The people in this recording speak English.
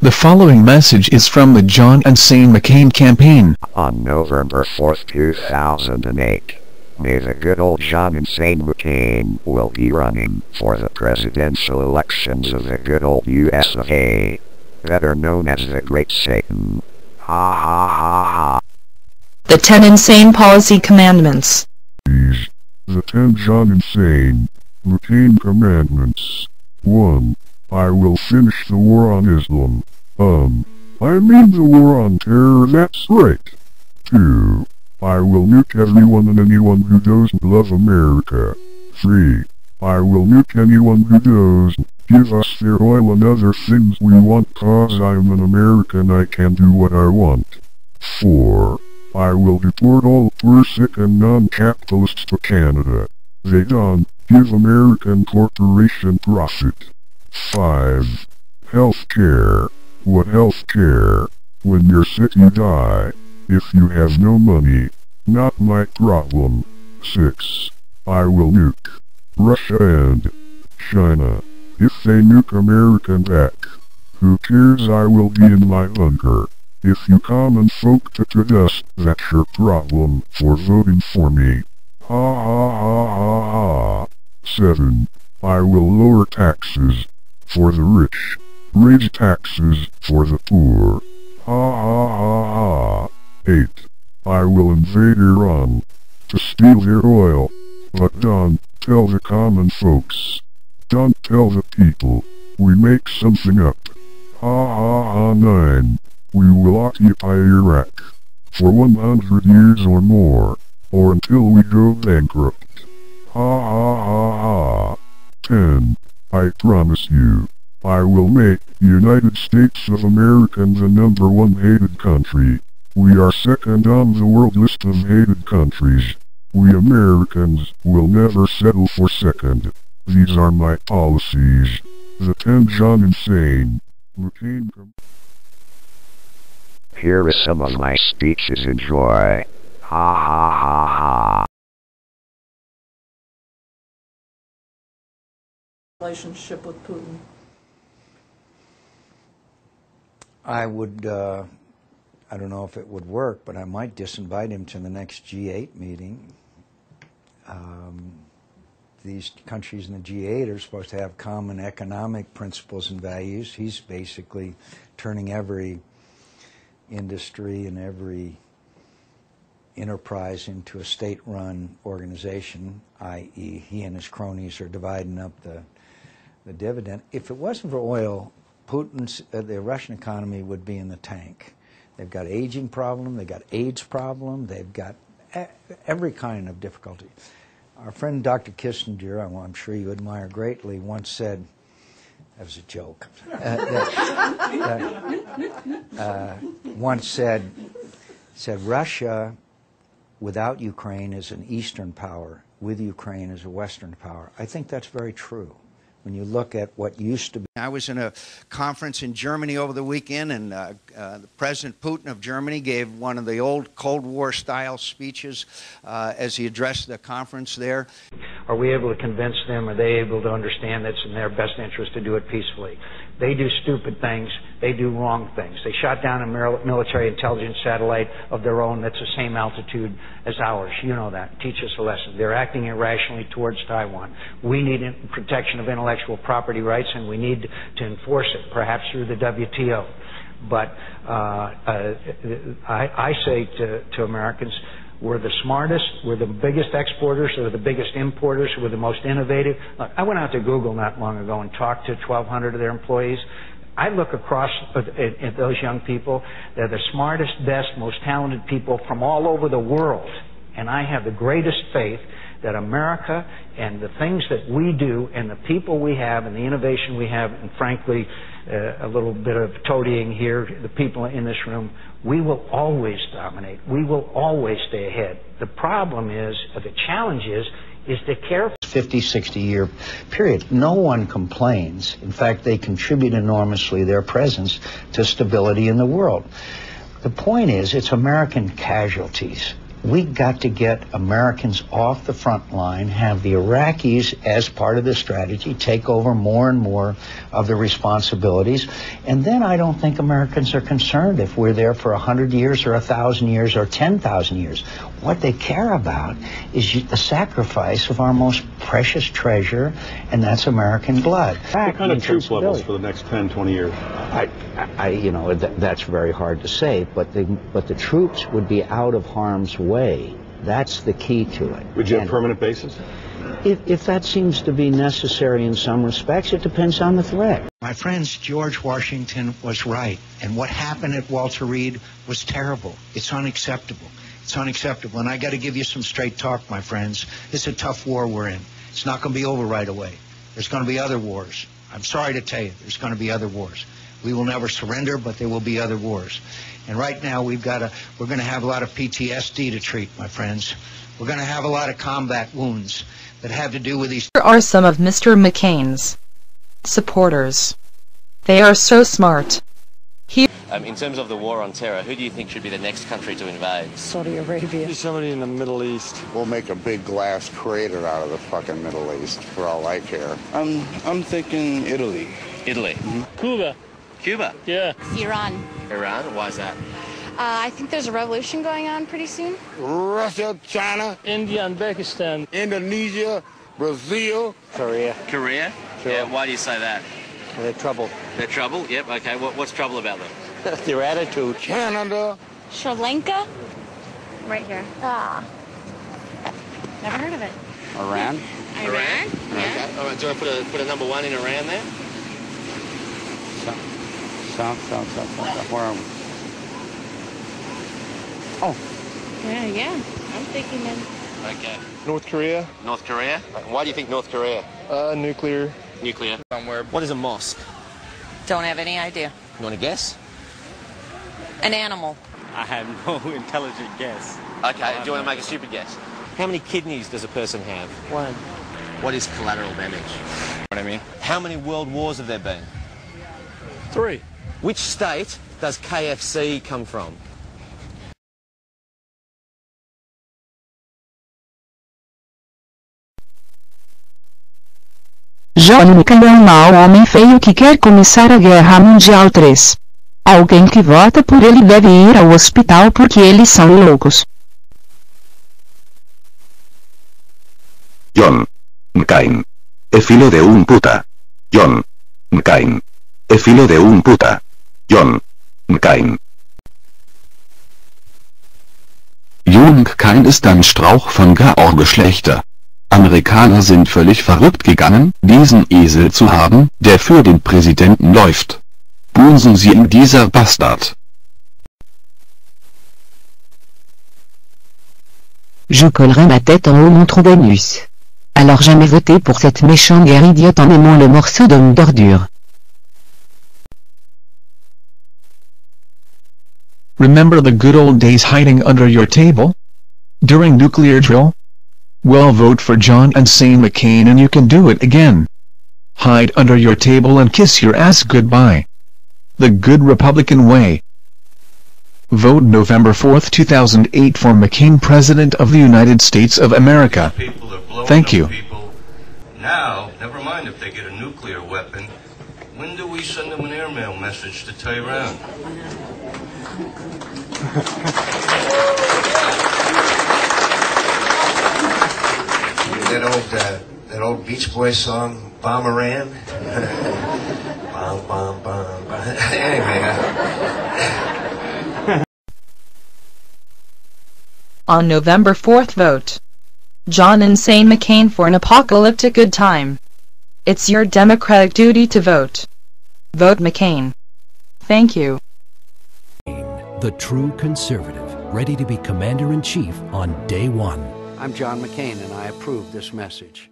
The following message is from the John McCain campaign. On November 4th, 2008, may the good old John McCain will be running for the presidential elections of the good old US of A, better known as the Great Satan. Ha ha ha ha. The 10 Insane Policy Commandments. These, the 10 John McCain Commandments. 1. I will finish the war on Islam. I mean the war on terror, that's right. 2. I will nuke everyone and anyone who doesn't love America. 3. I will nuke anyone who doesn't give us their oil and other things we want, cause I'm an American, I can do what I want. 4. I will deport all poor, sick and non-capitalists to Canada. They don't give American corporation profit. 5. Health care. What health care? When you're sick you die. If you have no money, not my problem. 6. I will nuke Russia and China. If they nuke America back, who cares, I will be in my bunker. If you common folk to dust, that's your problem for voting for me. Ha ha ha ha ha. 7. I will lower taxes for the rich, raise taxes for the poor. Ha ha ha ha. 8. I will invade Iran to steal their oil, but don't tell the common folks. Don't tell the people. We make something up. Ha ha ha. 9. We will occupy Iraq for 100 years or more, or until we go bankrupt. Ha ha ha ha. 10. I promise you, I will make United States of America the #1 hated country. We are second on the world list of hated countries. We Americans will never settle for second. These are my policies. The 10 John McCain. Here is some of my speeches, enjoy. Ha ha ha ha. Relationship with Putin. I would, I don't know if it would work, but I might disinvite him to the next G8 meeting. These countries in the G8 are supposed to have common economic principles and values. He's basically turning every industry and every enterprise into a state-run organization, i.e. he and his cronies are dividing up the dividend. If it wasn't for oil, Putin's, the Russian economy would be in the tank. They've got aging problem, they've got AIDS problem, they've got every kind of difficulty. Our friend Dr. Kissinger, I'm sure you admire greatly, once said, that was a joke, once said Russia without Ukraine is an Eastern power, with Ukraine is a Western power. I think that's very true. When you look at what used to be. I was in a conference in Germany over the weekend, and President Putin of Germany gave one of the old Cold War style speeches as he addressed the conference there. Are we able to convince them? Are they able to understand that it's in their best interest to do it peacefully? They do stupid things. They do wrong things. They shot down a military intelligence satellite of their own that's the same altitude as ours. You know that. Teach us a lesson. They're acting irrationally towards Taiwan. We need protection of intellectual property rights, and we need to enforce it, perhaps through the WTO. But I say to Americans, we're the smartest, we're the biggest exporters, we're the biggest importers, we're the most innovative. Look, I went out to Google not long ago and talked to 1,200 of their employees. I look across at those young people. They're the smartest, best, most talented people from all over the world. And I have the greatest faith that America and the things that we do and the people we have and the innovation we have, and frankly, a little bit of toadying here, the people in this room, we will always dominate. We will always stay ahead. The problem is, the challenge is to care for 50, 60-year period. No one complains. In fact, they contribute enormously their presence to stability in the world. The point is, it's American casualties We got to get Americans off the front line, have the Iraqis, as part of the strategy, take over more and more of the responsibilities. And then I don't think Americans are concerned if we're there for 100 years or 1,000 years or 10,000 years. What they care about is the sacrifice of our most precious treasure, and that's American blood. What kind of troop levels for the next 10, 20 years? That's very hard to say, but the troops would be out of harm's way. That's the key to it. Would you have permanent bases? If that seems to be necessary in some respects, it depends on the threat. My friends, George Washington was right, and what happened at Walter Reed was terrible. It's unacceptable. It's unacceptable, and I got to give you some straight talk, my friends. It's a tough war we're in. It's not going to be over right away. There's going to be other wars. I'm sorry to tell you, there's going to be other wars. We will never surrender, but there will be other wars. And right now, we're going to have a lot of PTSD to treat, my friends. We're going to have a lot of combat wounds that have to do with these. Here are some of Mr. McCain's supporters. They are so smart. In terms of the war on terror, who do you think should be the next country to invade? Saudi Arabia. Somebody in the Middle East. We'll make a big glass crater out of the fucking Middle East, for all I care. I'm thinking Italy. Italy. Mm-hmm. Cuba. Cuba? Yeah. Iran. Iran? Why is that? I think there's a revolution going on pretty soon. Russia, China. India and Pakistan. Indonesia, Brazil. Korea. Korea? Sure. Yeah, why do you say that? They're trouble. They're trouble? Yep, okay. What's trouble about them? Their attitude. Canada. Sri Lanka? Right here. Ah. Never heard of it. Iran. Iran? Yeah. Okay. All right, do you want to put a number one in Iran there? South. Where are we? Oh. Yeah. I'm thinking then. Okay. North Korea. North Korea? Why do you think North Korea? Nuclear. Nuclear. Somewhere. What is a mosque? Don't have any idea. You want to guess? An animal. I have no intelligent guess. Okay, do you want to make a stupid guess? How many kidneys does a person have? One. What is collateral damage? What I mean? How many world wars have there been? 3. Which state does KFC come from? John Mccain é um mau homem feio que quer começar a Guerra Mundial 3. Alguém que vota por ele deve ir ao hospital porque eles são loucos. John Mccain. É filho de puta. John Mccain. É filho de puta. John Mccain. John Mccain ist ein Strauch von Gaor-Geschlechter. Amerikaner sind völlig verrückt gegangen, diesen Esel zu haben, der für den Präsidenten läuft. Bunsen Sie ihn, dieser Bastard. Je collerai ma tête en haut mon trou d'anus. Alors jamais voter pour cette méchante guerre idiote en aimant le morceau d'homme d'ordure. Remember the good old days hiding under your table? During nuclear drill? Well, vote for John and McCain and you can do it again. Hide under your table and kiss your ass goodbye. The good Republican way. Vote November 4th, 2008 for McCain, President of the United States of America. Thank you. Now, never mind if they get a nuclear weapon. When do we send them an airmail message to Tehran? That old Beach Boys song, Bomberan. Bom, bom. Anyway. On November 4th, vote John and McCain for an apocalyptic good time. It's your democratic duty to vote. Vote McCain. Thank you. The true conservative, ready to be commander-in-chief on day one. I'm John McCain, and I approve this message.